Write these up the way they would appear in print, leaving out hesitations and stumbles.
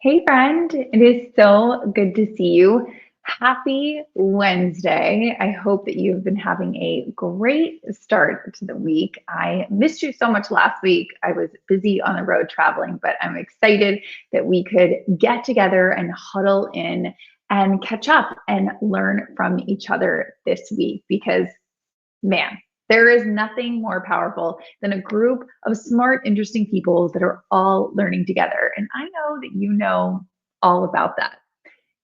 Hey friend, it is so good to see you. Happy Wednesday. I hope that you've been having a great start to the week. I missed you so much last week. I was busy on the road traveling, but I'm excited that we could get together and huddle in and catch up and learn from each other this week because man, there is nothing more powerful than a group of smart, interesting people that are all learning together. And I know that you know all about that.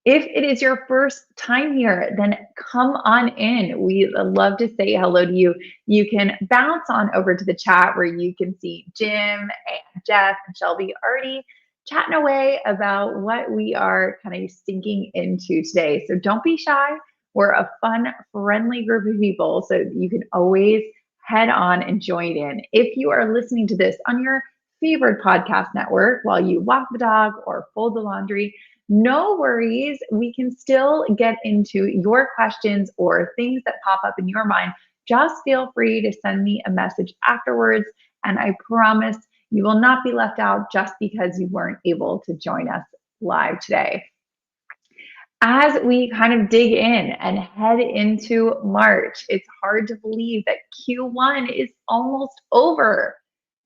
If it is your first time here, then come on in. We love to say hello to you. You can bounce on over to the chat where you can see Jim and Jeff and Shelby already chatting away about what we are kind of sinking into today. So don't be shy. We're a fun, friendly group of people. So you can always head on and join in. If you are listening to this on your favorite podcast network while you walk the dog or fold the laundry, no worries. We can still get into your questions or things that pop up in your mind. Just feel free to send me a message afterwards. And I promise you will not be left out just because you weren't able to join us live today. As we kind of dig in and head into March, it's hard to believe that Q1 is almost over.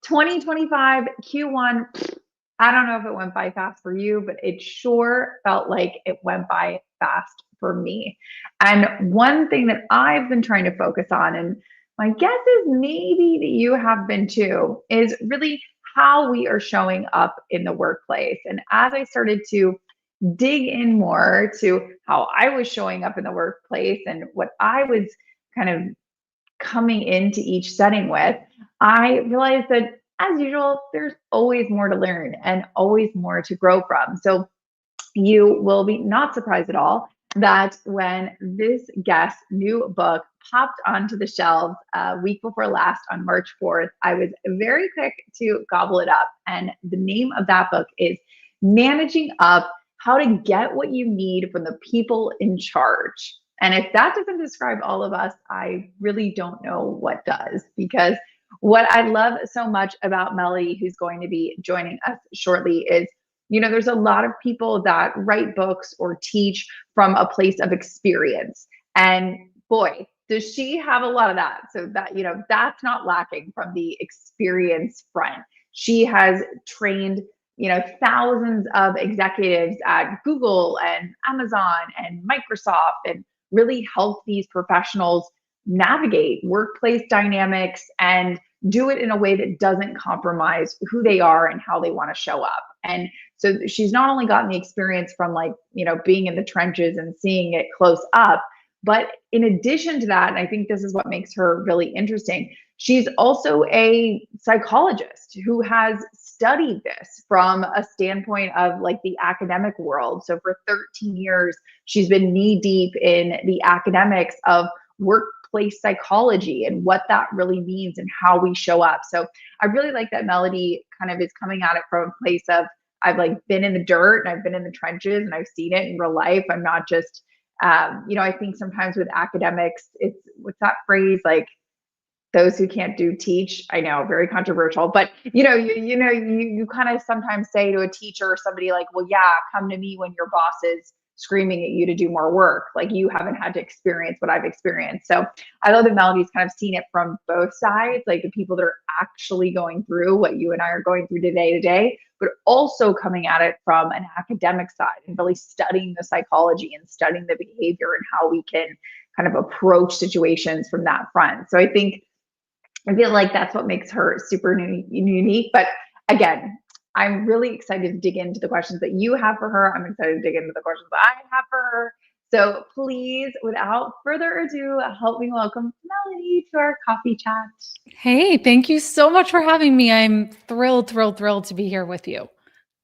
2025 Q1, I don't know if it went by fast for you, but it sure felt like it went by fast for me. And one thing that I've been trying to focus on, and my guess is maybe that you have been too, is really how we are showing up in the workplace. And as I started to dig in more to how I was showing up in the workplace and what I was kind of coming into each setting with, I realized that as usual, there's always more to learn and always more to grow from. So you will be not surprised at all that when this guest's new book popped onto the shelves a week before last on March 4th, I was very quick to gobble it up. And the name of that book is Managing Up: How to Get What You Need from the People in Charge. And if that doesn't describe all of us, I really don't know what does. Because what I love so much about Melody, who's going to be joining us shortly, is there's a lot of people that write books or teach from a place of experience. And boy, does she have a lot of that. So that's not lacking from the experience front. She has trained thousands of executives at Google and Amazon and Microsoft and really help these professionals navigate workplace dynamics and do it in a way that doesn't compromise who they are and how they want to show up. And so she's not only gotten the experience from being in the trenches and seeing it close up, but in addition to that, and I think this is what makes her really interesting, she's also a psychologist who has studied this from a standpoint of the academic world. So for 13 years, she's been knee deep in the academics of workplace psychology and what that really means and how we show up. So I really like that Melody kind of is coming at it from a place of I've been in the dirt and I've been in the trenches and I've seen it in real life. I'm not just, I think sometimes with academics, it's what's that phrase, those who can't do teach. I know, very controversial, but you kind of sometimes say to a teacher or somebody well, yeah, come to me when your boss is screaming at you to do more work. You haven't had to experience what I've experienced. So I love that Melody's kind of seen it from both sides, the people that are actually going through what you and I are going through today, but also coming at it from an academic side and really studying the psychology and studying the behavior and how we can kind of approach situations from that front. So I feel like that's what makes her super unique. But again, I'm really excited to dig into the questions that you have for her. I'm excited to dig into the questions that I have for her. So please, without further ado, help me welcome Melody to our coffee chat. Hey, thank you so much for having me. I'm thrilled to be here with you.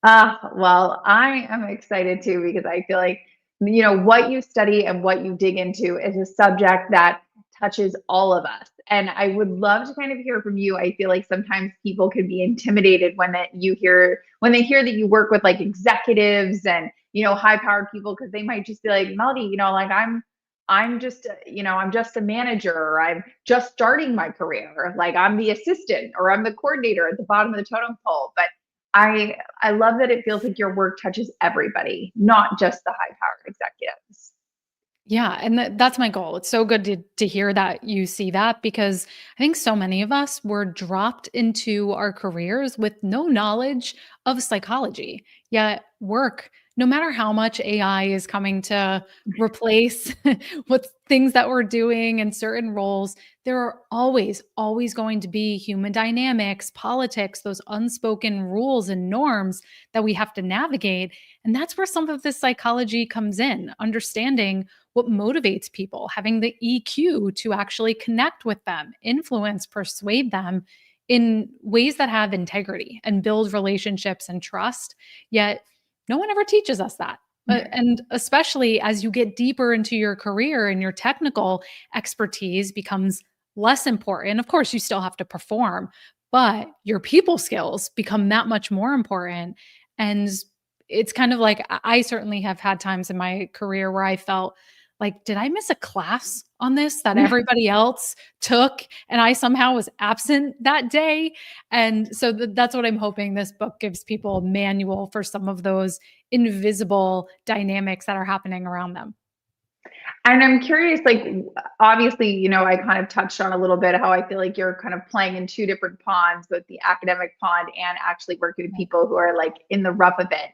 Well, I am excited too because I feel like, what you study and what you dig into is a subject that touches all of us. And I would love to kind of hear from you. I feel like sometimes people can be intimidated when they hear that you work with executives and, high powered people, because they might just be like, Melody, I'm just, I'm just a manager, or I'm just starting my career. I'm the assistant or I'm the coordinator at the bottom of the totem pole. But I love that it feels like your work touches everybody, not just the high powered executives. Yeah, and that's my goal. It's so good to hear that you see that because I think so many of us were dropped into our careers with no knowledge of psychology. Yet work, no matter how much AI is coming to replace what things that we're doing in certain roles, there are always going to be human dynamics, politics, those unspoken rules and norms that we have to navigate. And that's where some of this psychology comes in, understanding what motivates people, having the EQ to actually connect with them, influence, persuade them in ways that have integrity and build relationships and trust. Yet, no one ever teaches us that. And especially as you get deeper into your career and your technical expertise becomes less important. Of course, you still have to perform, but your people skills become that much more important. And it's kind of like I certainly have had times in my career where I felt like, did I miss a class on this that everybody else took and I somehow was absent that day? And so that's what I'm hoping this book gives people a manual for some of those invisible dynamics that are happening around them. And I'm curious, like, obviously, I kind of touched on a little bit how I feel like you're kind of playing in two different ponds, both the academic pond and actually working with people who are like in the rough of it.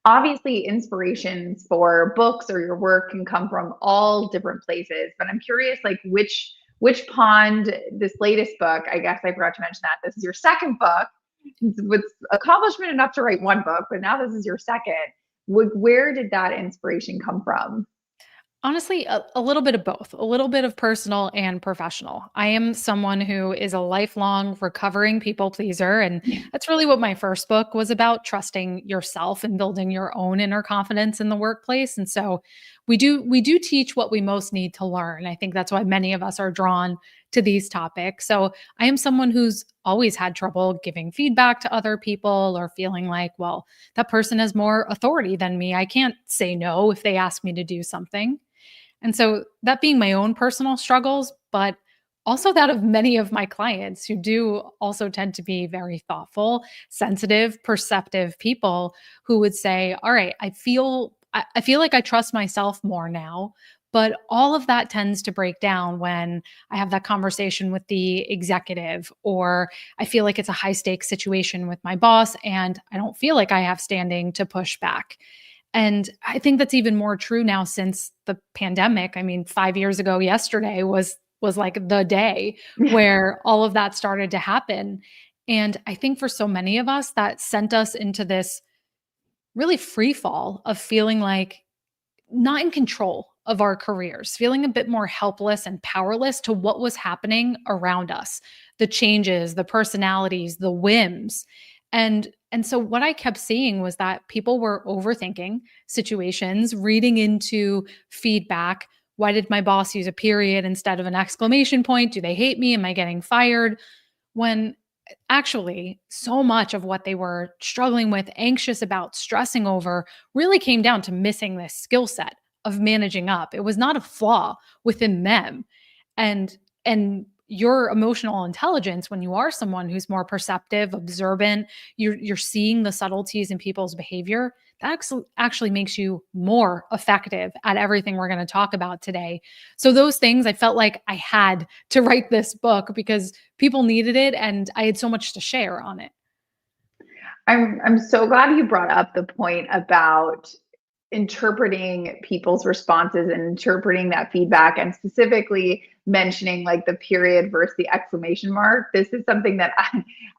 Obviously, inspirations for books or your work can come from all different places, but I'm curious, like, which pond this latest book, I guess I forgot to mention that this is your second book with accomplishment enough to write one book, but now this is your second. Where did that inspiration come from? Honestly, a little bit of both, a little bit of personal and professional. I am someone who is a lifelong recovering people pleaser. And that's really what my first book was about, trusting yourself and building your own inner confidence in the workplace. And so we do teach what we most need to learn. I think that's why many of us are drawn to these topics. So I am someone who's always had trouble giving feedback to other people or feeling like, well, that person has more authority than me. I can't say no if they ask me to do something. And so that being my own personal struggles, but also that of many of my clients who do also tend to be very thoughtful, sensitive, perceptive people who would say, "All right, I feel like I trust myself more now." But all of that tends to break down when I have that conversation with the executive, or I feel like it's a high stakes situation with my boss and I don't feel like I have standing to push back. And I think that's even more true now since the pandemic. I mean, 5 years ago yesterday was like the day where all of that started to happen. And I think for so many of us, that sent us into this really free fall of feeling like not in control of our careers, feeling a bit more helpless and powerless to what was happening around us, the changes, the personalities, the whims. And so what I kept seeing was that people were overthinking situations, reading into feedback. Why did my boss use a period instead of an exclamation point? Do they hate me? Am I getting fired? When actually so much of what they were struggling with, anxious about, stressing over really came down to missing this skill set of managing up. It was not a flaw within them. And your emotional intelligence, when you are someone who's more perceptive, observant, you're seeing the subtleties in people's behavior, that actually makes you more effective at everything we're going to talk about today. So those things, I felt like I had to write this book because people needed it and I had so much to share on it. I'm so glad you brought up the point about interpreting people's responses and interpreting that feedback, and specifically mentioning like the period versus the exclamation mark. This is something that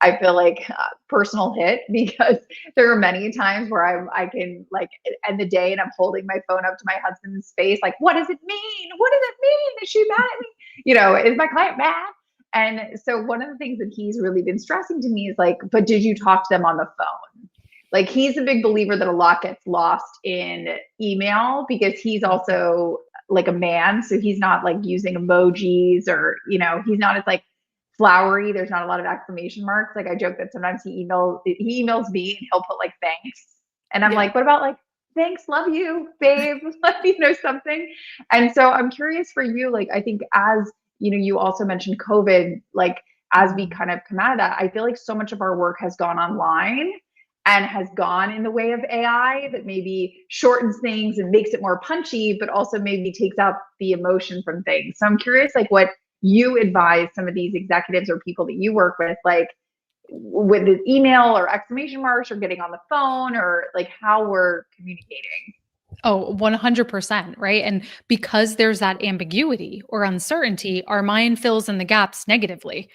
I feel like personal hit, because there are many times where I can like end the day and I'm holding my phone up to my husband's face like, what does it mean? What does it mean? Is she mad at me? Is my client mad? And so one of the things that he's really been stressing to me is like, but did you talk to them on the phone? Like, he's a big believer that a lot gets lost in email because he's also like a man. So he's not like using emojis, or, he's not as like flowery. There's not a lot of exclamation marks. Like, I joke that sometimes he emails me and he'll put like thanks. And I'm Yeah. like, what about like, thanks, love you, babe, like, something. And so I'm curious for you, like, I think as, you also mentioned COVID, like, as we kind of come out of that, I feel like so much of our work has gone online. and has gone in the way of AI that maybe shortens things and makes it more punchy, but also maybe takes out the emotion from things. So I'm curious, like, what you advise some of these executives or people that you work with, like with the email or exclamation marks or getting on the phone, or like how we're communicating. Oh, 100%, right? And because there's that ambiguity or uncertainty, our mind fills in the gaps negatively,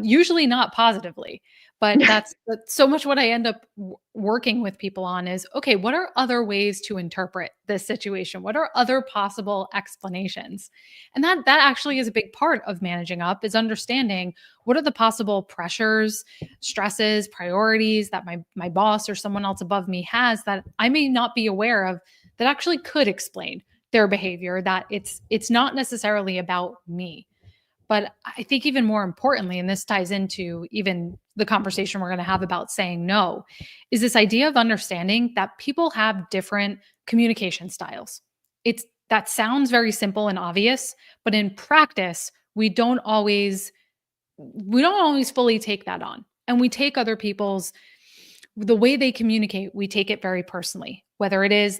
usually not positively. But that's so much what I end up working with people on is, okay, what are other ways to interpret this situation? What are other possible explanations? And that actually is a big part of managing up, is understanding what are the possible pressures, stresses, priorities that my boss or someone else above me has that I may not be aware of, that actually could explain their behavior, that it's not necessarily about me. But I think even more importantly, and this ties into even the conversation we're going to have about saying no, is this idea of understanding that people have different communication styles. It's that sounds very simple and obvious, but in practice, we don't always fully take that on. And we take other people's the way they communicate, we take it very personally. Whether it is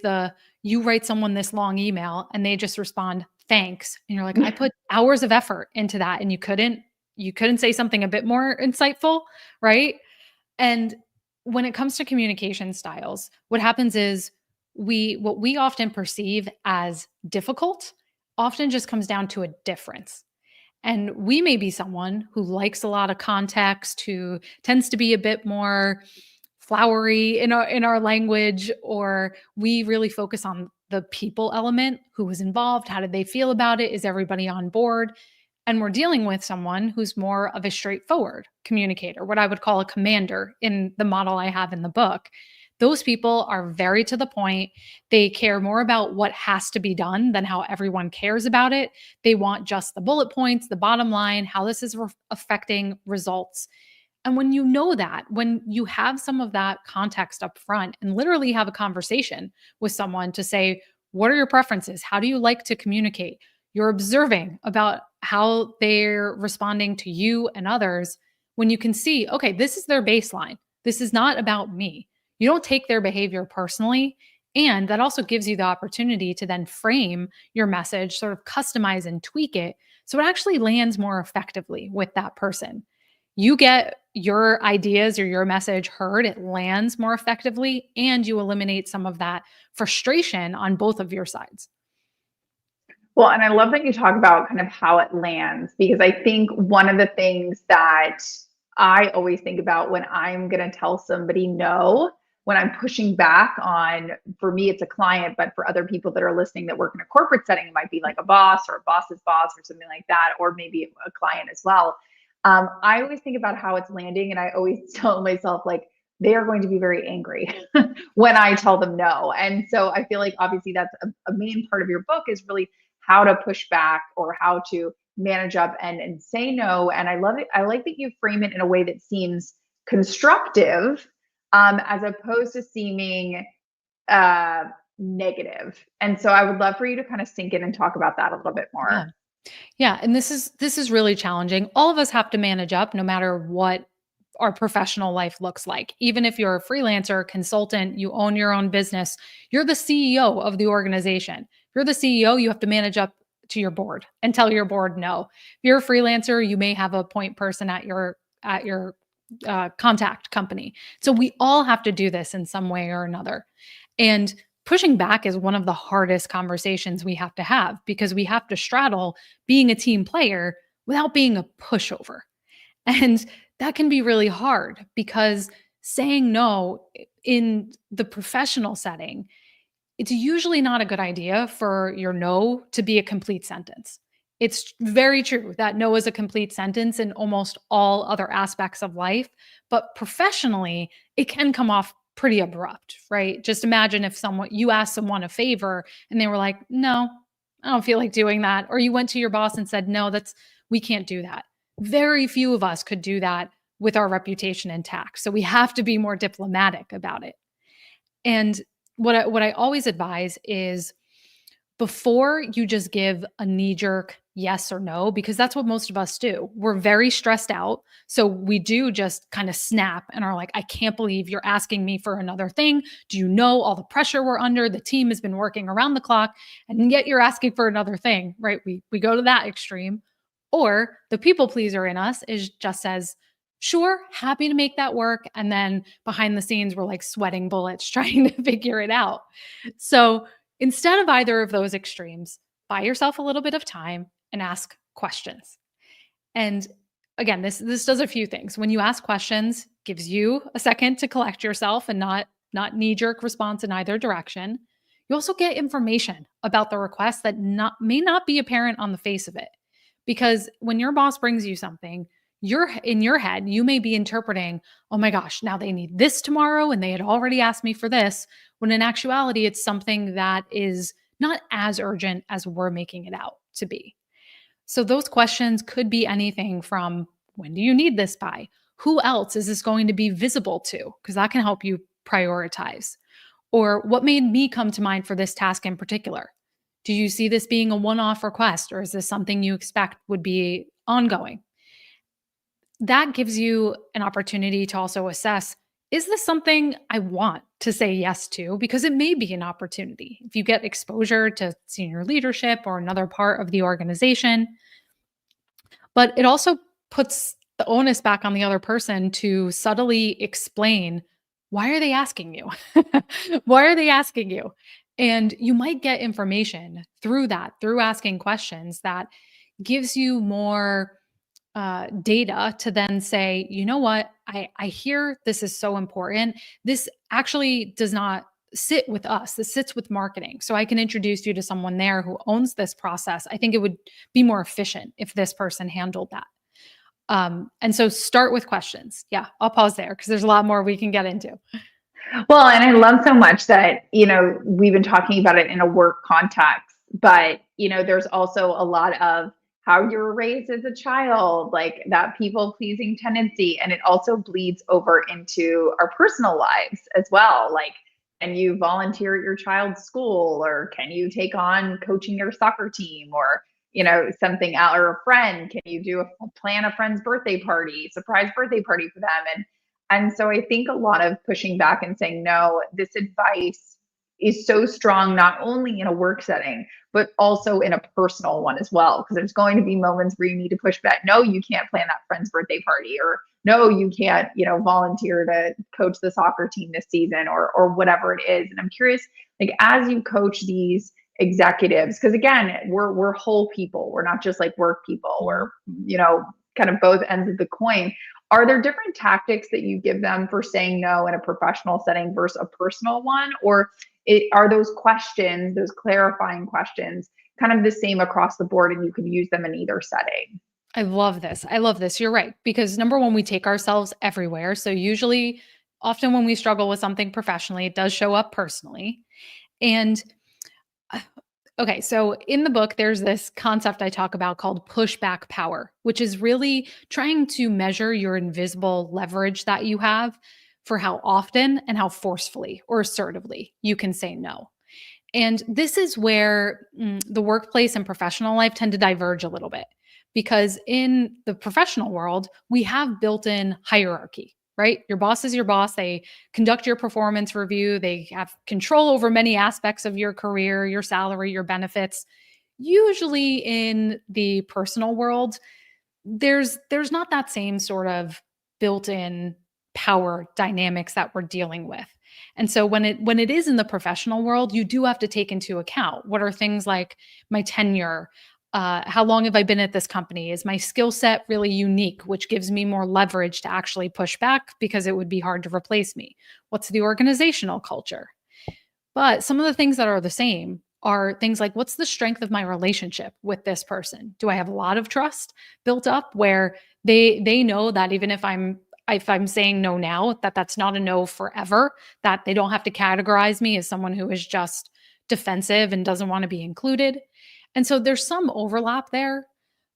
you write someone this long email and they just respond, thanks. And you're like, I put hours of effort into that and you couldn't say something a bit more insightful, right? And when it comes to communication styles, what happens is what we often perceive as difficult often just comes down to a difference. And we may be someone who likes a lot of context, who tends to be a bit more flowery in our language, or we really focus on the people element. Who was involved? How did they feel about it? Is everybody on board? And we're dealing with someone who's more of a straightforward communicator, what I would call a commander in the model I have in the book. Those people are very to the point. They care more about what has to be done than how everyone cares about it. They want just the bullet points, the bottom line, how this is affecting results. And when you know that, when you have some of that context up front and literally have a conversation with someone to say, what are your preferences? How do you like to communicate? You're observing about how they're responding to you and others. When you can see, okay, this is their baseline. This is not about me. You don't take their behavior personally. And that also gives you the opportunity to then frame your message, sort of customize and tweak it so it actually lands more effectively with that person. You get your ideas or your message heard, it lands more effectively, and you eliminate some of that frustration on both of your sides. Well, and I love that you talk about kind of how it lands, because I think one of the things that I always think about when I'm going to tell somebody no, when I'm pushing back on, for me, it's a client, but for other people that are listening that work in a corporate setting, it might be like a boss or a boss's boss or something like that, or maybe a client as well. I always think about how it's landing, and I always tell myself, like, they are going to be very angry when I tell them no. And so I feel like obviously that's a main part of your book, is really how to push back or how to manage up and say no. And I love it. I like that you frame it in a way that seems constructive, as opposed to seeming negative. And so I would love for you to kind of sink in and talk about that a little bit Yeah. more. Yeah, and this is really challenging. All of us have to manage up no matter what our professional life looks like. Even if you're a freelancer, consultant, you own your own business, you're the CEO of the organization. If you're the CEO, you have to manage up to your board and tell your board no. If you're a freelancer, you may have a point person at your contact company. So we all have to do this in some way or another. And pushing back is one of the hardest conversations we have to have, because we have to straddle being a team player without being a pushover. And that can be really hard, because saying no in the professional setting, it's usually not a good idea for your no to be a complete sentence. It's very true that no is a complete sentence in almost all other aspects of life, but professionally, it can come off pretty abrupt, right? Just imagine if you asked someone a favor and they were like, "No, I don't feel like doing that." Or you went to your boss and said, "No, we can't do that." Very few of us could do that with our reputation intact. So we have to be more diplomatic about it. And what I always advise is, before you just give a knee jerk yes or no, because that's what most of us do. We're very stressed out. So we do just kind of snap and are like, I can't believe you're asking me for another thing. Do you know all the pressure we're under? The team has been working around the clock and yet you're asking for another thing, right? We go to that extreme. Or the people pleaser in us is just says, sure, happy to make that work. And then behind the scenes, we're like sweating bullets trying to figure it out. So instead of either of those extremes, buy yourself a little bit of time and ask questions. And again, this does a few things. When you ask questions, gives you a second to collect yourself and not knee-jerk response in either direction. You also get information about the request that may not be apparent on the face of it. Because when your boss brings you something, you're in your head, you may be interpreting, oh my gosh, now they need this tomorrow and they had already asked me for this, when in actuality, it's something that is not as urgent as we're making it out to be. So those questions could be anything from when do you need this by? Who else is this going to be visible to? Because that can help you prioritize. Or what made me come to mind for this task in particular? Do you see this being a one off request, or is this something you expect would be ongoing? That gives you an opportunity to also assess, is this something I want to say yes to? Because it may be an opportunity. If you get exposure to senior leadership or another part of the organization, but it also puts the onus back on the other person to subtly explain, why are they asking you? Why are they asking you? And you might get information through that, through asking questions that gives you more data to then say, you know what, I hear this is so important. This actually does not sit with us. This sits with marketing. So I can introduce you to someone there who owns this process. I think it would be more efficient if this person handled that. And so start with questions. Yeah, I'll pause there because there's a lot more we can get into. Well, and I love so much that, we've been talking about it in a work context, but, there's also a lot of how you were raised as a child, like that people pleasing tendency. And it also bleeds over into our personal lives as well. Like, can you volunteer at your child's school, or can you take on coaching your soccer team, or, something out, or a friend? Can you plan a friend's birthday party, surprise birthday party for them? And so I think a lot of pushing back and saying, no, this advice is so strong, not only in a work setting, but also in a personal one as well. Because there's going to be moments where you need to push back. No, you can't plan that friend's birthday party, or no, you can't, volunteer to coach the soccer team this season, or whatever it is. And I'm curious, like, as you coach these executives, because again, we're whole people. We're not just like work people. We're, kind of both ends of the coin. Are there different tactics that you give them for saying no in a professional setting versus a personal one? Or are those questions, those clarifying questions, kind of the same across the board and you can use them in either setting? I love this. I love this. You're right. Because number one, we take ourselves everywhere. So usually, often when we struggle with something professionally, it does show up personally. And okay, so in the book, there's this concept I talk about called pushback power, which is really trying to measure your invisible leverage that you have for how often and how forcefully or assertively you can say no. And this is where the workplace and professional life tend to diverge a little bit because in the professional world, we have built in hierarchy, right? Your boss is your boss. They conduct your performance review. They have control over many aspects of your career, your salary, your benefits. Usually in the personal world, there's not that same sort of built-in power dynamics that we're dealing with. And so when it is in the professional world, you do have to take into account what are things like my tenure, how long have I been at this company? Is my skill set really unique, which gives me more leverage to actually push back because it would be hard to replace me? What's the organizational culture? But some of the things that are the same are things like, what's the strength of my relationship with this person? Do I have a lot of trust built up where they know that even if I'm saying no now, that's not a no forever, that they don't have to categorize me as someone who is just defensive and doesn't want to be included. And so there's some overlap there.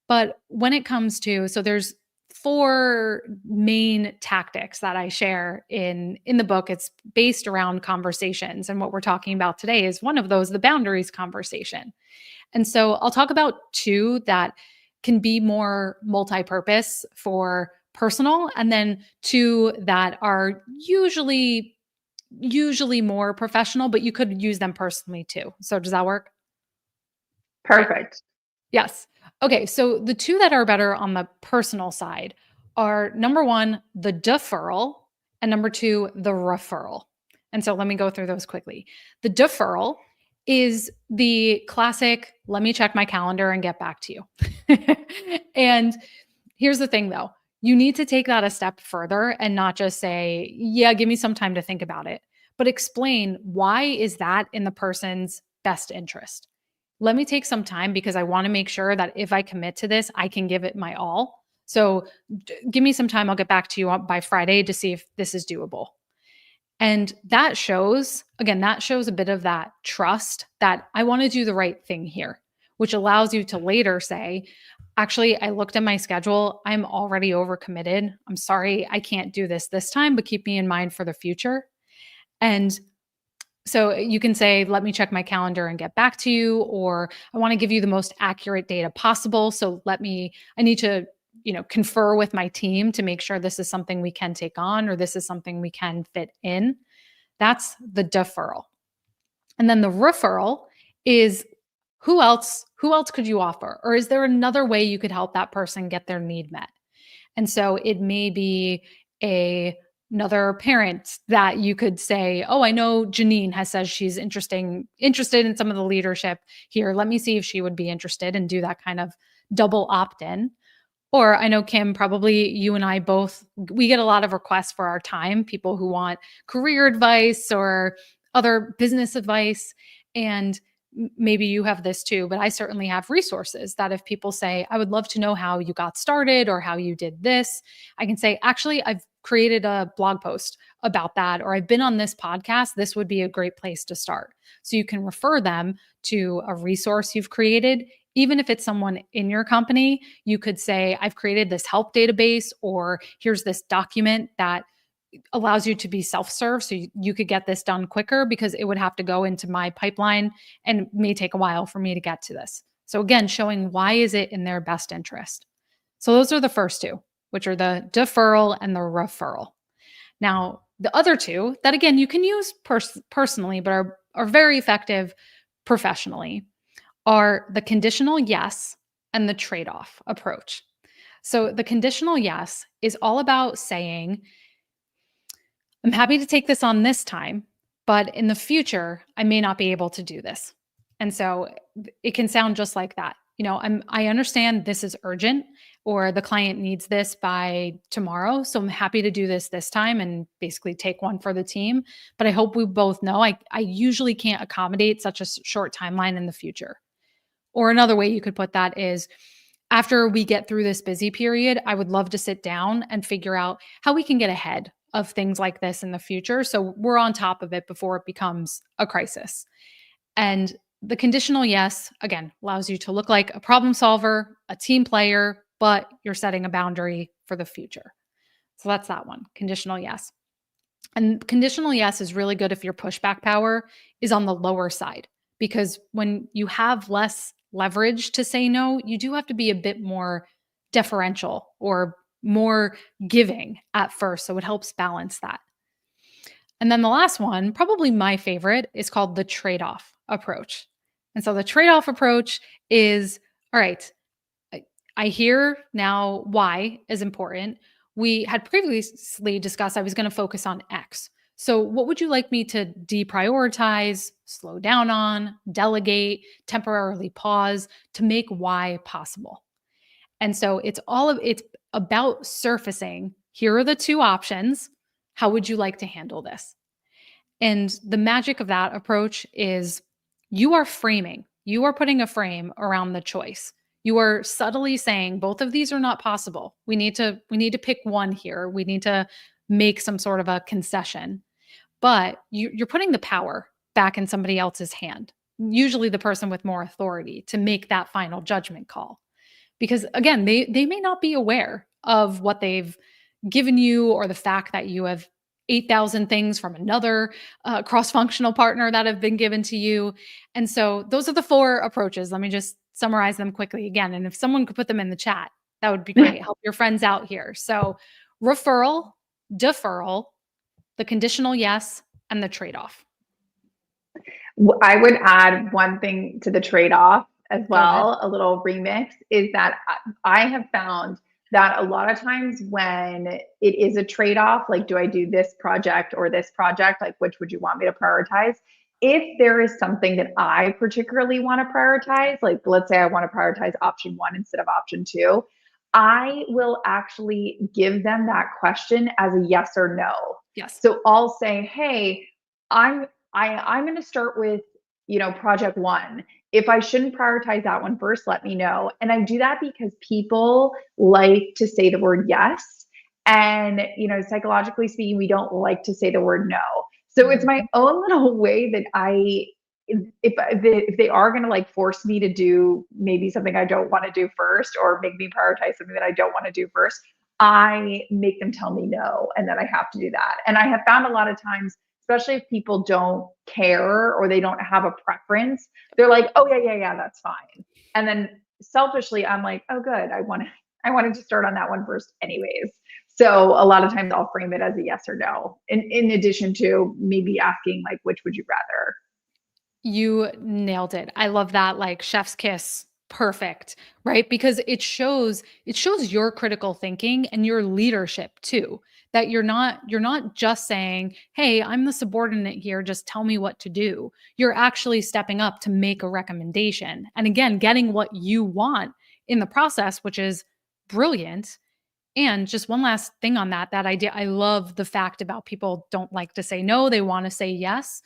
But when it comes to, so there's four main tactics that I share in the book. It's based around conversations. And what we're talking about today is one of those, the boundaries conversation. And so I'll talk about two that can be more multi-purpose for personal, and then two that are usually more professional, but you could use them personally too. So does that work? Great. Perfect. Yes. Okay. So the two that are better on the personal side are number one, the deferral, and number two, the referral. And so let me go through those quickly. The deferral is the classic, let me check my calendar and get back to you. And here's the thing though, you need to take that a step further and not just say, yeah, give me some time to think about it, but explain why is that in the person's best interest. Let me take some time because I want to make sure that if I commit to this, I can give it my all. So give me some time. I'll get back to you by Friday to see if this is doable. And that shows, again, that shows a bit of that trust that I want to do the right thing here, which allows you to later say, actually, I looked at my schedule. I'm already overcommitted. I'm sorry, I can't do this time, but keep me in mind for the future. And so you can say, let me check my calendar and get back to you, or I want to give you the most accurate data possible. So I need to, confer with my team to make sure this is something we can take on, or this is something we can fit in. That's the deferral. And then the referral is who else could you offer? Or is there another way you could help that person get their need met? And so it may be another parent that you could say, oh, I know Janine has said she's interested in some of the leadership here. Let me see if she would be interested, and do that kind of double opt-in. Or I know Kim, probably you and I both, we get a lot of requests for our time, people who want career advice or other business advice. And maybe you have this too, but I certainly have resources that if people say, I would love to know how you got started or how you did this, I can say, actually, I've created a blog post about that, or I've been on this podcast. This would be a great place to start. So you can refer them to a resource you've created. Even if it's someone in your company, you could say, I've created this help database, or here's this document that allows you to be self-serve. So you could get this done quicker because it would have to go into my pipeline and it may take a while for me to get to this. So again, showing why is it in their best interest. So those are the first two, which are the deferral and the referral. Now, the other two that again, you can use personally, but are very effective professionally, are the conditional yes and the trade-off approach. So the conditional yes is all about saying, I'm happy to take this on this time, but in the future, I may not be able to do this. And so it can sound just like that. I understand this is urgent, or the client needs this by tomorrow. So I'm happy to do this time and basically take one for the team. But I hope we both know I usually can't accommodate such a short timeline in the future. Or another way you could put that is, after we get through this busy period, I would love to sit down and figure out how we can get ahead of things like this in the future, so we're on top of it before it becomes a crisis. And the conditional yes, again, allows you to look like a problem solver, a team player, but you're setting a boundary for the future. So that's that one, conditional yes. And conditional yes is really good if your pushback power is on the lower side, because when you have less leverage to say no, you do have to be a bit more deferential or more giving at first. So it helps balance that. And then the last one, probably my favorite, is called the trade-off approach. And so the trade-off approach is, all right, I hear now why is important. We had previously discussed I was going to focus on X. So what would you like me to deprioritize, slow down on, delegate, temporarily pause to make Y possible? And so it's about surfacing, here are the two options. How would you like to handle this? And the magic of that approach is you are putting a frame around the choice. You are subtly saying both of these are not possible. We need to pick one here. We need to make some sort of a concession. But you're putting the power back in somebody else's hand, usually the person with more authority, to make that final judgment call. Because again, they may not be aware of what they've given you, or the fact that you have 8,000 things from another cross-functional partner that have been given to you. And so those are the 4 approaches. Let me just summarize them quickly again. And if someone could put them in the chat, that would be great. Help your friends out here. So referral, deferral, the conditional yes, and the trade-off. I would add one thing to the trade-off as Go ahead. well, a little remix, is that I have found that a lot of times when it is a trade-off, like, do I do this project or this project? Like, which would you want me to prioritize? If there is something that I particularly want to prioritize, like let's say I want to prioritize option 1 instead of option 2, I will actually give them that question as a yes or no. Yes. So I'll say, hey, I'm going to start with, project 1. If I shouldn't prioritize that one first, let me know. And I do that because people like to say the word yes. And, psychologically speaking, we don't like to say the word no. So it's my own little way that if they are going to like force me to do maybe something I don't want to do first, or make me prioritize something that I don't want to do first, I make them tell me no, and then I have to do that. And I have found a lot of times, especially if people don't care or they don't have a preference, they're like, oh yeah, that's fine. And then selfishly, I'm like, oh good, I wanted to start on that one first anyways. So a lot of times I'll frame it as a yes or no, in addition to maybe asking like, which would you rather? You nailed it. I love that, like, chef's kiss. Perfect, right? Because it shows your critical thinking and your leadership too. That you're not just saying, "Hey, I'm the subordinate here, just tell me what to do." You're actually stepping up to make a recommendation. And again, getting what you want in the process, which is brilliant. And just one last thing on that idea, I love the fact about people don't like to say no, they want to say yes.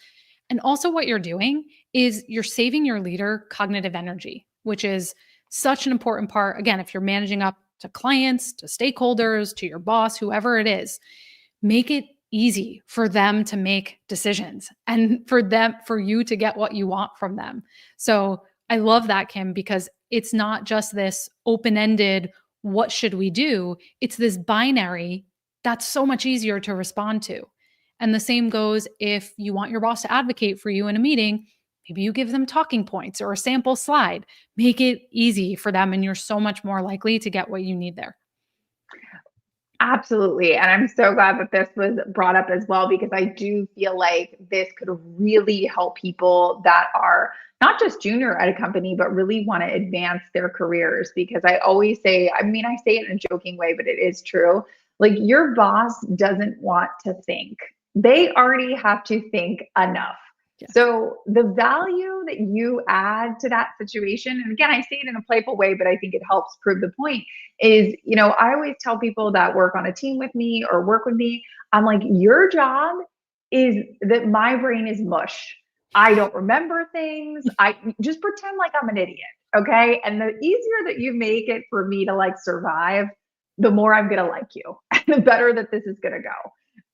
And also, what you're doing is you're saving your leader cognitive energy, which is such an important part. Again, if you're managing up to clients, to stakeholders, to your boss, whoever it is, make it easy for them to make decisions and for you to get what you want from them. So I love that, Kim, because it's not just this open-ended, what should we do? It's this binary that's so much easier to respond to. And the same goes if you want your boss to advocate for you in a meeting, maybe you give them talking points or a sample slide. Make it easy for them, and you're so much more likely to get what you need there. Absolutely. And I'm so glad that this was brought up as well, because I do feel like this could really help people that are not just junior at a company, but really want to advance their careers. Because I always say, I mean, I say it in a joking way, but it is true. Like, your boss doesn't want to think, they already have to think enough. Yes. So the value that you add to that situation, and again, I say it in a playful way, but I think it helps prove the point, is, I always tell people that work on a team with me or work with me, I'm like, your job is that my brain is mush. I don't remember things. I just pretend like I'm an idiot. Okay. And the easier that you make it for me to like survive, the more I'm going to like you and the better that this is going to go.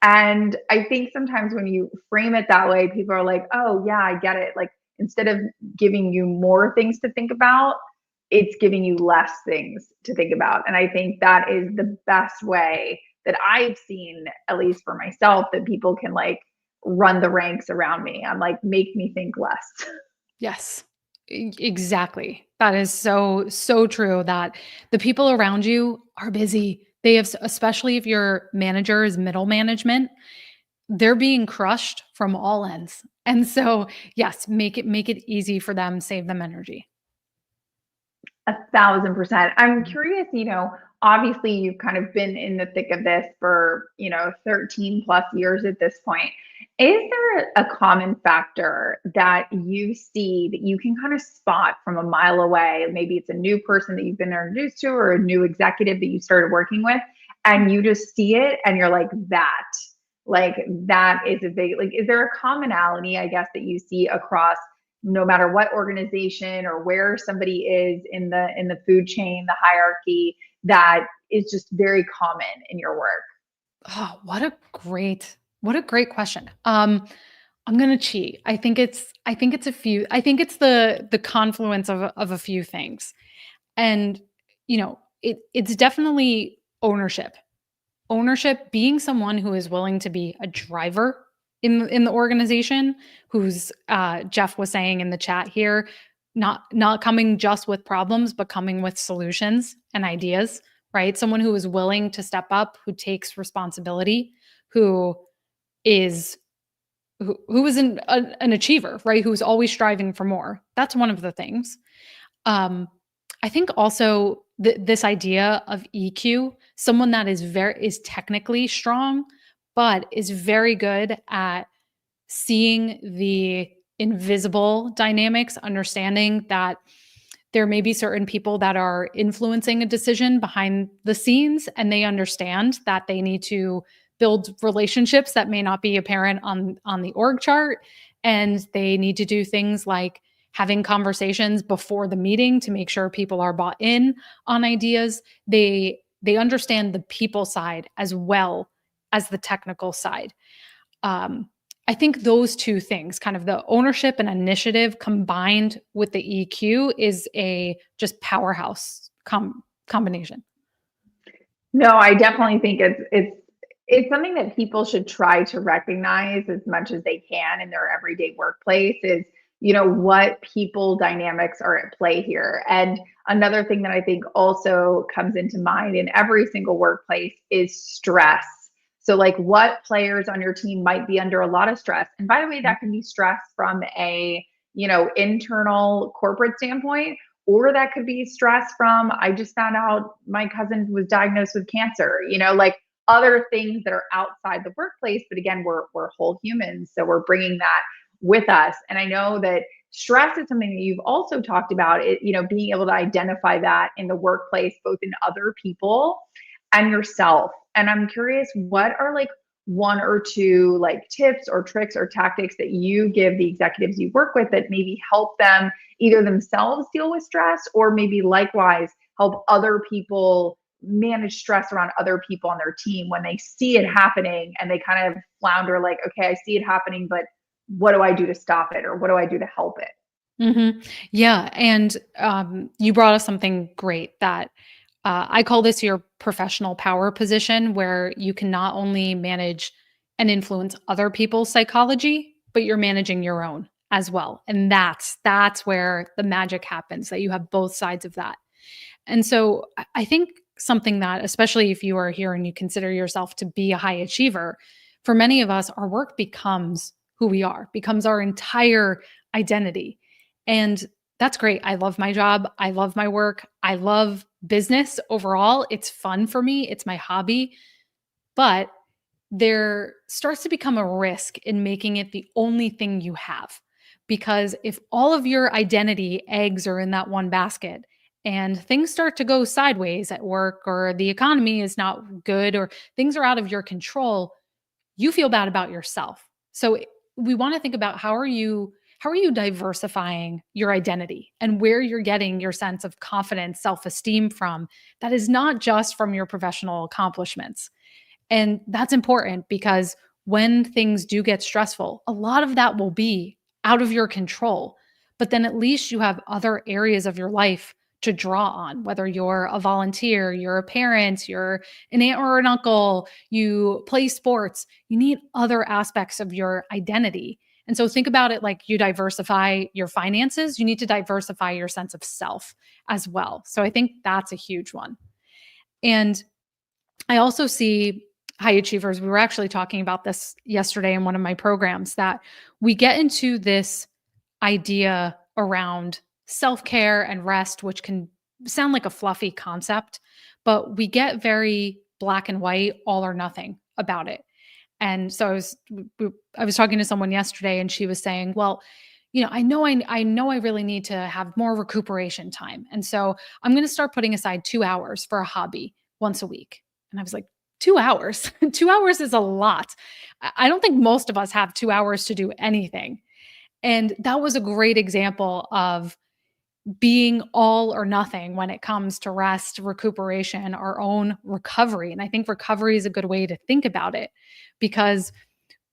And I think sometimes when you frame it that way, people are like, oh, yeah, I get it. Like, instead of giving you more things to think about, it's giving you less things to think about. And I think that is the best way that I've seen, at least for myself, that people can like run the ranks around me. I'm like, make me think less. Yes. Exactly. That is so true, that the people around you are busy. They have, especially if your manager is middle management, they're being crushed from all ends. And so, yes, make it easy for them, save them energy. 1,000%. I'm curious, obviously you've kind of been in the thick of this for, 13 plus years at this point. Is there a common factor that you see that you can kind of spot from a mile away? Maybe it's a new person that you've been introduced to, or a new executive that you started working with, and you just see it and you're like, that is a big, like, is there a commonality, I guess, that you see across no matter what organization or where somebody is in the food chain, the hierarchy, that is just very common in your work? Oh, what a great question. I'm gonna cheat. I think it's a few. I think it's the confluence of a few things. And it's definitely ownership. Ownership, being someone who is willing to be a driver in the organization, who's Jeff was saying in the chat here, not coming just with problems, but coming with solutions and ideas, right? Someone who is willing to step up, who takes responsibility, who is who is an achiever, right? Who's always striving for more. That's one of the things. I think also this idea of EQ, someone that is technically strong, but is very good at seeing the invisible dynamics, understanding that there may be certain people that are influencing a decision behind the scenes, and they understand that they need to build relationships that may not be apparent on the org chart, and they need to do things like having conversations before the meeting to make sure people are bought in on ideas. They understand the people side as well as the technical side. I think those two things, kind of the ownership and initiative combined with the EQ, is a just powerhouse combination. No, I definitely think it's something that people should try to recognize as much as they can in their everyday workplace is, what people dynamics are at play here. And another thing that I think also comes into mind in every single workplace is stress. So like what players on your team might be under a lot of stress. And by the way, that can be stress from a, internal corporate standpoint, or that could be stress from, I just found out my cousin was diagnosed with cancer, like other things that are outside the workplace. But again, we're whole humans. So we're bringing that with us. And I know that stress is something that you've also talked about, being able to identify that in the workplace, both in other people and yourself. And I'm curious, what are like one or two like tips or tricks or tactics that you give the executives you work with that maybe help them either themselves deal with stress, or maybe likewise help other people manage stress around other people on their team when they see it happening and they kind of flounder like, okay, I see it happening, but what do I do to stop it? Or what do I do to help it? Yeah. And you brought us something great that I call this your professional power position, where you can not only manage and influence other people's psychology, but you're managing your own as well. And that's where the magic happens, that you have both sides of that. And so I think something that, especially if you are here and you consider yourself to be a high achiever, for many of us, our work becomes who we are, becomes our entire identity. And that's great. I love my job. I love my work. I love business overall. It's fun for me. It's my hobby. But there starts to become a risk in making it the only thing you have. Because if all of your identity eggs are in that one basket and things start to go sideways at work, or the economy is not good, or things are out of your control, you feel bad about yourself. So we want to think about how are you diversifying your identity and where you're getting your sense of confidence, self-esteem from, that is not just from your professional accomplishments. And that's important because when things do get stressful, a lot of that will be out of your control. But then at least you have other areas of your life to draw on, whether you're a volunteer, you're a parent, you're an aunt or an uncle, you play sports. You need other aspects of your identity. And so think about it like you diversify your finances, you need to diversify your sense of self as well. So I think that's a huge one. And I also see high achievers. We were actually talking about this yesterday in one of my programs, that we get into this idea around self-care and rest, which can sound like a fluffy concept, but we get very black and white, all or nothing about it. And so I was talking to someone yesterday, and she was saying, well, I know I really need to have more recuperation time. And so I'm going to start putting aside 2 hours for a hobby once a week. And I was like, 2 hours? 2 hours is a lot. I don't think most of us have 2 hours to do anything. And that was a great example of being all or nothing when it comes to rest, recuperation, our own recovery. And I think recovery is a good way to think about it, because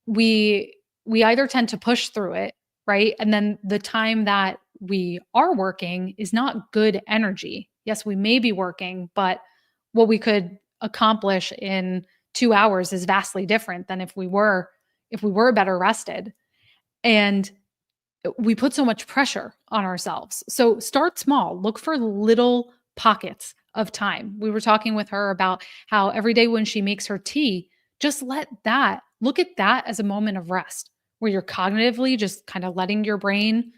we either tend to push through it, right? And then the time that we are working is not good energy. Yes, we may be working, but what we could accomplish in 2 hours is vastly different than if we were better rested. And we put so much pressure on ourselves. So start small, look for little pockets of time. We were talking with her about how every day when she makes her tea, just look at that as a moment of rest where you're cognitively just kind of letting your brain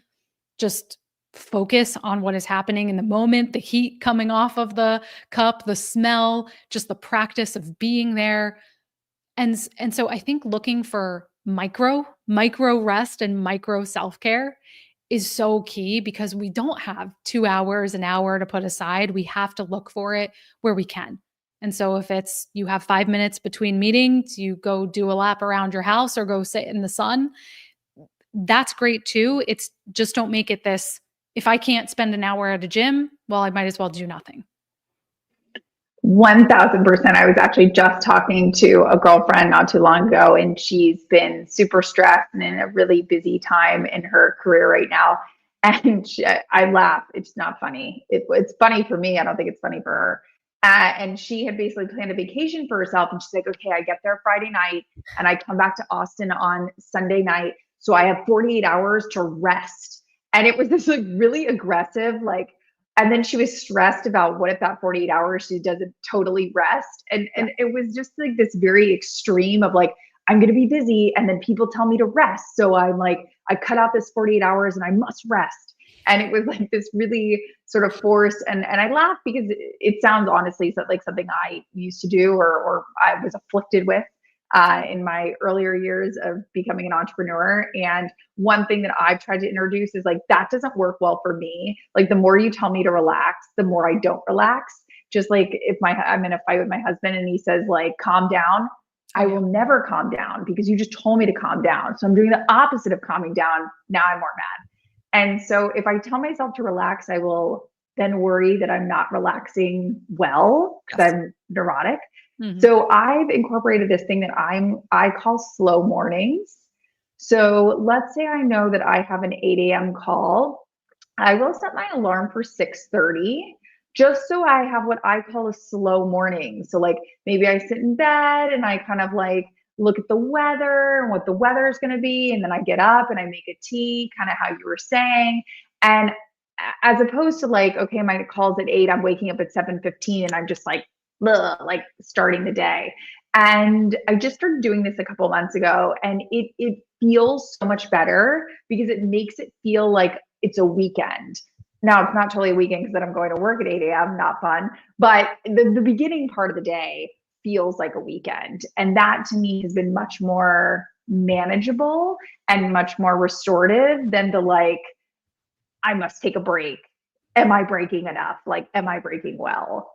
just focus on what is happening in the moment, the heat coming off of the cup, the smell, just the practice of being there. And so I think looking for micro rest and micro self-care is so key because we don't have 2 hours, an hour to put aside. We have to look for it where we can. And so if it's you have 5 minutes between meetings, you go do a lap around your house or go sit in the sun, that's great too. It's just don't make it this, if I can't spend an hour at a gym, well, I might as well do nothing. 1000%. I was actually just talking to a girlfriend not too long ago, and she's been super stressed and in a really busy time in her career right now. And I laugh. It's not funny. It's funny for me. I don't think it's funny for her. And she had basically planned a vacation for herself. And she's like, okay, I get there Friday night and I come back to Austin on Sunday night. So I have 48 hours to rest. And it was this like really aggressive, like, and then she was stressed about what if that 48 hours she doesn't totally rest. And it was just like this very extreme of like, I'm going to be busy and then people tell me to rest. So I'm like, I cut out this 48 hours and I must rest. And it was like this really sort of forced, and I laugh because it sounds honestly like something I used to do or I was afflicted with in my earlier years of becoming an entrepreneur. And one thing that I've tried to introduce is like, that doesn't work well for me. Like the more you tell me to relax, the more I don't relax. Just like if I'm in a fight with my husband and he says like, calm down, I will never calm down because you just told me to calm down. So I'm doing the opposite of calming down. Now I'm more mad. And so if I tell myself to relax, I will then worry that I'm not relaxing well because I'm neurotic. Mm-hmm. So I've incorporated this thing that I call slow mornings. So let's say I know that I have an 8 a.m. call. I will set my alarm for 6:30 just so I have what I call a slow morning. So like maybe I sit in bed and I kind of like look at the weather and what the weather is going to be. And then I get up and I make a tea, kind of how you were saying. And as opposed to like, okay, my call's at 8, I'm waking up at 7:15 and I'm just like starting the day. And I just started doing this a couple of months ago and it feels so much better because it makes it feel like it's a weekend. Now it's not totally a weekend because then I'm going to work at 8 a.m. Not fun, but the beginning part of the day feels like a weekend. And that to me has been much more manageable and much more restorative than the like, I must take a break. Am I breaking enough? Like, am I breaking well?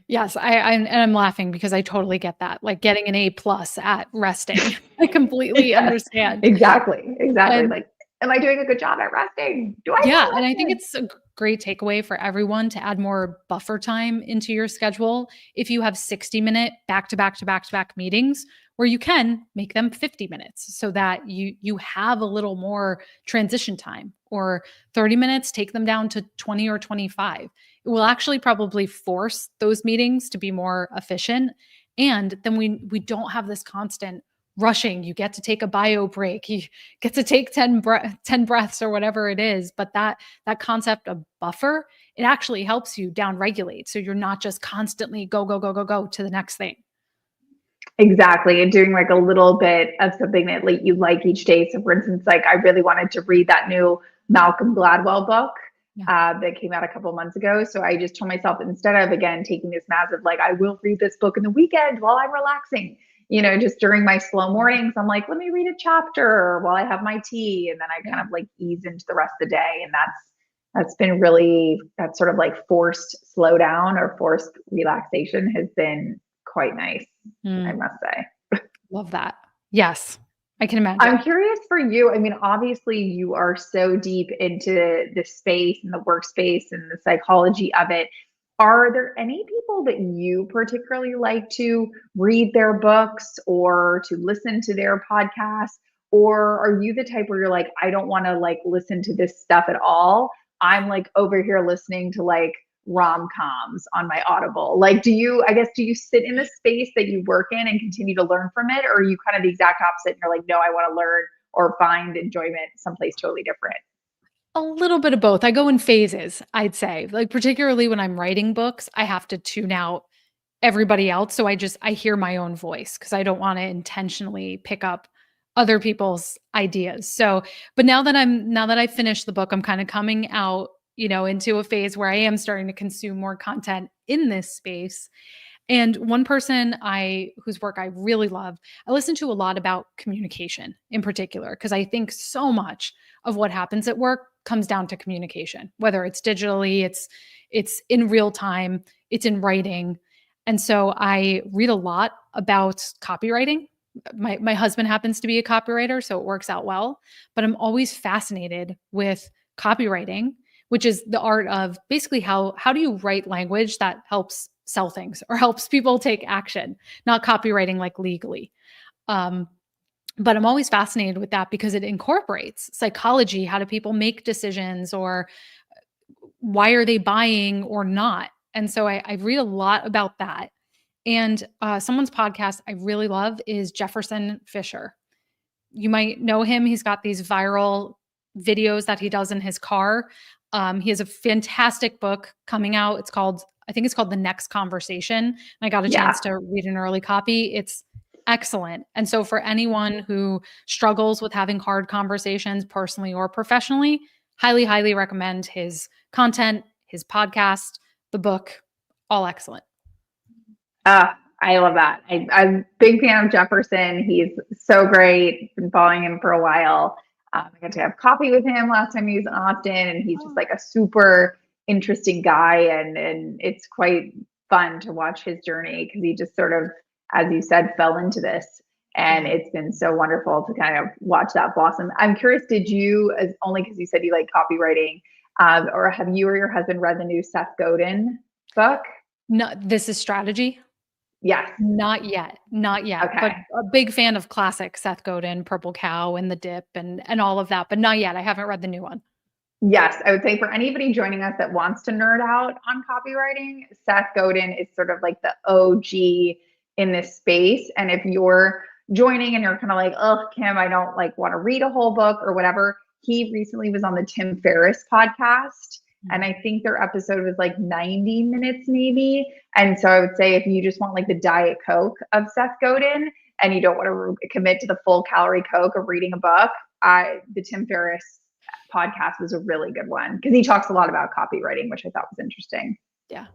Yes, I'm laughing because I totally get that. Like getting an A+ at resting. I completely understand. Exactly. And like, am I doing a good job at resting? And I think it's a great takeaway for everyone to add more buffer time into your schedule. If you have 60-minute back-to-back meetings, where you can make them 50 minutes so that you have a little more transition time, or 30 minutes, take them down to 20 or 25. It will actually probably force those meetings to be more efficient. And then we don't have this constant rushing. You get to take a bio break. You get to take 10 breaths or whatever it is. But that concept of buffer, it actually helps you down regulate. So you're not just constantly go to the next thing. Exactly. And doing like a little bit of something that like you like each day. So for instance, like I really wanted to read that new Malcolm Gladwell book that came out a couple of months ago. So I just told myself, instead of again taking this massive like I will read this book in the weekend while I'm relaxing, just during my slow mornings, I'm like, let me read a chapter while I have my tea. And then I kind of like ease into the rest of the day. And that's been really, that sort of like forced slowdown or forced relaxation has been quite nice, I must say. Love that. Yes, I can imagine. I'm curious for you. I mean, obviously you are so deep into the space and the workspace and the psychology of it. Are there any people that you particularly like to read their books or to listen to their podcasts? Or are you the type where you're like, I don't want to like listen to this stuff at all? I'm like over here listening to like rom-coms on my Audible. Like, do you sit in the space that you work in and continue to learn from it? Or are you kind of the exact opposite and you're like, no, I want to learn or find enjoyment someplace totally different? A little bit of both. I go in phases, I'd say. Like, particularly when I'm writing books, I have to tune out everybody else, so I hear my own voice because I don't wanna intentionally pick up other people's ideas. So, but now that I've finished the book, I'm kinda coming out, into a phase where I am starting to consume more content in this space. And one person whose work I really love, I listen to a lot about communication in particular, because I think so much of what happens at work comes down to communication, whether it's digitally, it's in real time, it's in writing. And so I read a lot about copywriting. My husband happens to be a copywriter, so it works out well. But I'm always fascinated with copywriting, which is the art of basically how do you write language that helps sell things or helps people take action, not copywriting like legally. Um, but I'm always fascinated with that because it incorporates psychology. How do people make decisions, or why are they buying or not? And so I read a lot about that. And someone's podcast I really love is Jefferson Fisher. You might know him. He's got these viral videos that he does in his car. He has a fantastic book coming out. I think it's called The Next Conversation. And I got a chance to read an early copy. It's excellent. And so for anyone who struggles with having hard conversations personally or professionally, highly, highly recommend his content, his podcast, the book, all excellent. I love that. I'm a big fan of Jefferson. He's so great. Been following him for a while. I got to have coffee with him last time he was in Austin, and he's just like a super interesting guy. And it's quite fun to watch his journey because he just sort of, as you said, fell into this. And it's been so wonderful to kind of watch that blossom. I'm curious, did you, only because you said you like copywriting, or have you or your husband read the new Seth Godin book? No, this is strategy. Yes. Not yet. Not yet. Okay. But a big fan of classic Seth Godin, Purple Cow and The Dip and all of that, but not yet. I haven't read the new one. Yes, I would say for anybody joining us that wants to nerd out on copywriting, Seth Godin is sort of like the OG in this space. And if you're joining and you're kind of like, oh, Kim, I don't like want to read a whole book or whatever, he recently was on the Tim Ferriss podcast. And I think their episode was like 90 minutes maybe. And so I would say if you just want like the Diet Coke of Seth Godin and you don't want to commit to the full calorie Coke of reading a book, the Tim Ferriss podcast was a really good one because he talks a lot about copywriting, which I thought was interesting. Yeah.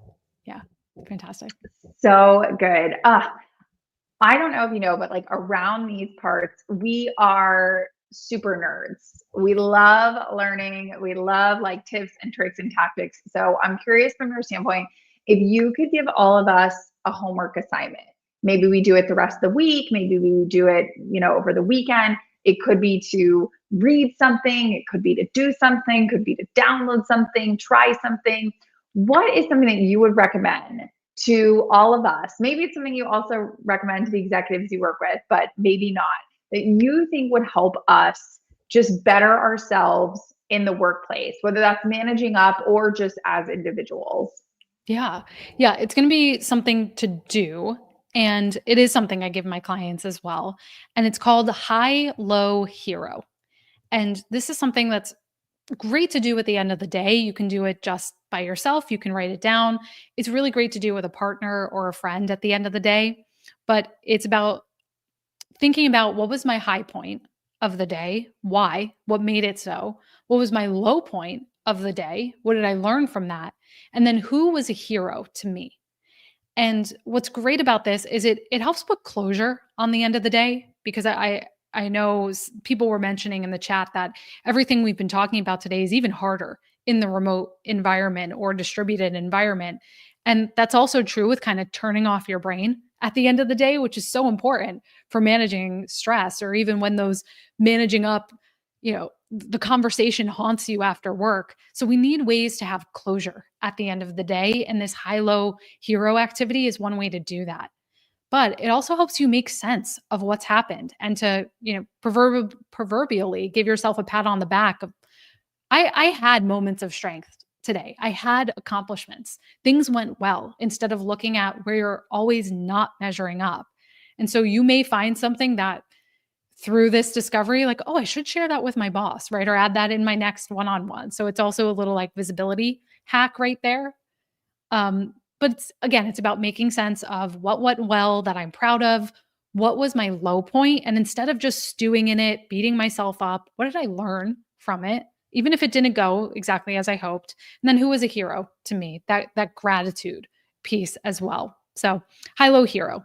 Fantastic. So good. I don't know if you know, but like around these parts, we are super nerds. We love learning. We love like tips and tricks and tactics. So I'm curious from your standpoint, if you could give all of us a homework assignment, maybe we do it the rest of the week, maybe we do it, over the weekend. It could be to read something, it could be to do something, could be to download something, try something. What is something that you would recommend to all of us? Maybe it's something you also recommend to the executives you work with, but maybe not, that you think would help us just better ourselves in the workplace, whether that's managing up or just as individuals. Yeah. It's going to be something to do. And it is something I give my clients as well. And it's called high, low, hero. And this is something that's great to do at the end of the day. You can do it just by yourself. You can write it down. It's really great to do with a partner or a friend at the end of the day. But it's about thinking about what was my high point of the day? Why? What made it so? What was my low point of the day? What did I learn from that? And then who was a hero to me? And what's great about this is it helps put closure on the end of the day, because I know people were mentioning in the chat that everything we've been talking about today is even harder in the remote environment or distributed environment. And that's also true with kind of turning off your brain at the end of the day, which is so important for managing stress, or even when those managing up, the conversation haunts you after work. So we need ways to have closure at the end of the day. And this high-low hero activity is one way to do that. But it also helps you make sense of what's happened and to, proverbially give yourself a pat on the back of, I had moments of strength today. I had accomplishments. Things went well instead of looking at where you're always not measuring up. And so you may find something that through this discovery, like, oh, I should share that with my boss, right? Or add that in my next one on one. So it's also a little like visibility hack right there. But again, it's about making sense of what went well that I'm proud of, what was my low point, and instead of just stewing in it, beating myself up, what did I learn from it? Even if it didn't go exactly as I hoped. And then who was a hero to me? That gratitude piece as well. So high-low hero.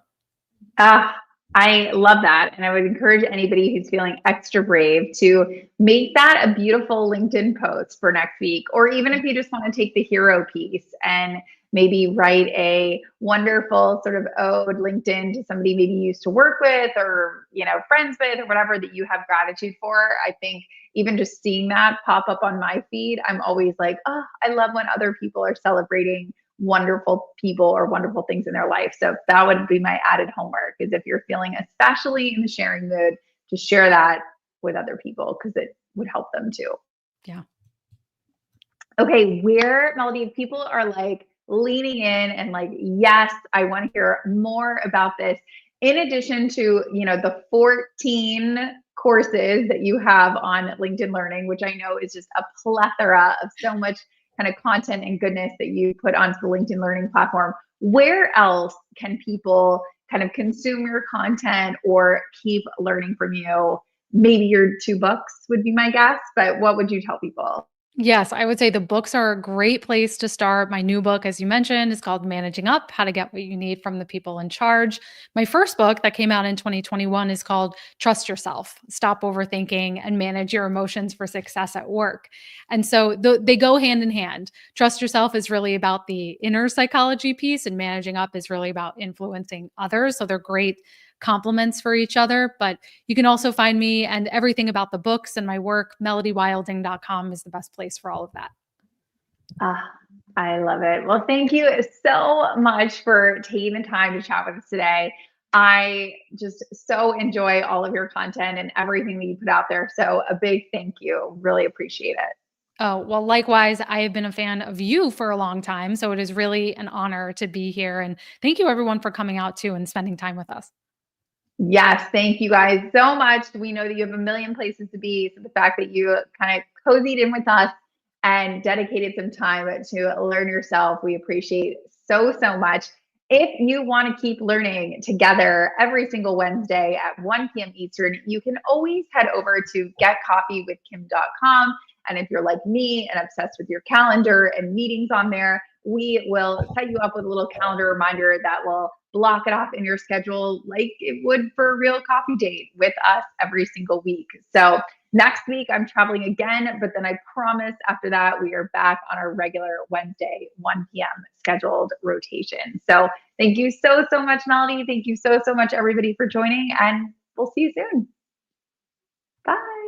Ah, I love that. And I would encourage anybody who's feeling extra brave to make that a beautiful LinkedIn post for next week. Or even if you just want to take the hero piece and maybe write a wonderful sort of ode LinkedIn to somebody maybe you used to work with or, friends with or whatever that you have gratitude for. I think even just seeing that pop up on my feed, I'm always like, oh, I love when other people are celebrating wonderful people or wonderful things in their life. So that would be my added homework is if you're feeling especially in the sharing mood, to share that with other people because it would help them too. Yeah. Okay, where, Melody, if people are like leaning in and like, yes, I want to hear more about this, in addition to, the 14 courses that you have on LinkedIn Learning, which I know is just a plethora of so much kind of content and goodness that you put onto the LinkedIn Learning platform, where else can people kind of consume your content or keep learning from you? Maybe your 2 books would be my guess, but what would you tell people? Yes, I would say the books are a great place to start. My new book, as you mentioned, is called Managing Up: How to Get What You Need from the People in Charge. My first book that came out in 2021 is called Trust Yourself: Stop Overthinking and Manage Your Emotions for Success at Work. And so they go hand in hand. Trust Yourself is really about the inner psychology piece, and Managing Up is really about influencing others. So they're great complements for each other. But you can also find me and everything about the books and my work. melodywilding.com is the best place for all of that. Ah, I love it. Well, thank you so much for taking the time to chat with us today. I just so enjoy all of your content and everything that you put out there. So a big thank you. Really appreciate it. Oh, well, likewise, I have been a fan of you for a long time. So it is really an honor to be here. And thank you, everyone, for coming out too and spending time with us. Yes, thank you guys so much. We know that you have a million places to be. So the fact that you kind of cozied in with us and dedicated some time to learn yourself, we appreciate so, so much. If you want to keep learning together every single Wednesday at 1 p.m. Eastern, you can always head over to getcoffeewithkim.com. And if you're like me and obsessed with your calendar and meetings on there, we will set you up with a little calendar reminder that will block it off in your schedule like it would for a real coffee date with us every single week. So next week I'm traveling again, but then I promise after that we are back on our regular Wednesday 1 p.m. scheduled rotation. So thank you so, so much, Melody. Thank you so, so much, everybody, for joining, and we'll see you soon. Bye.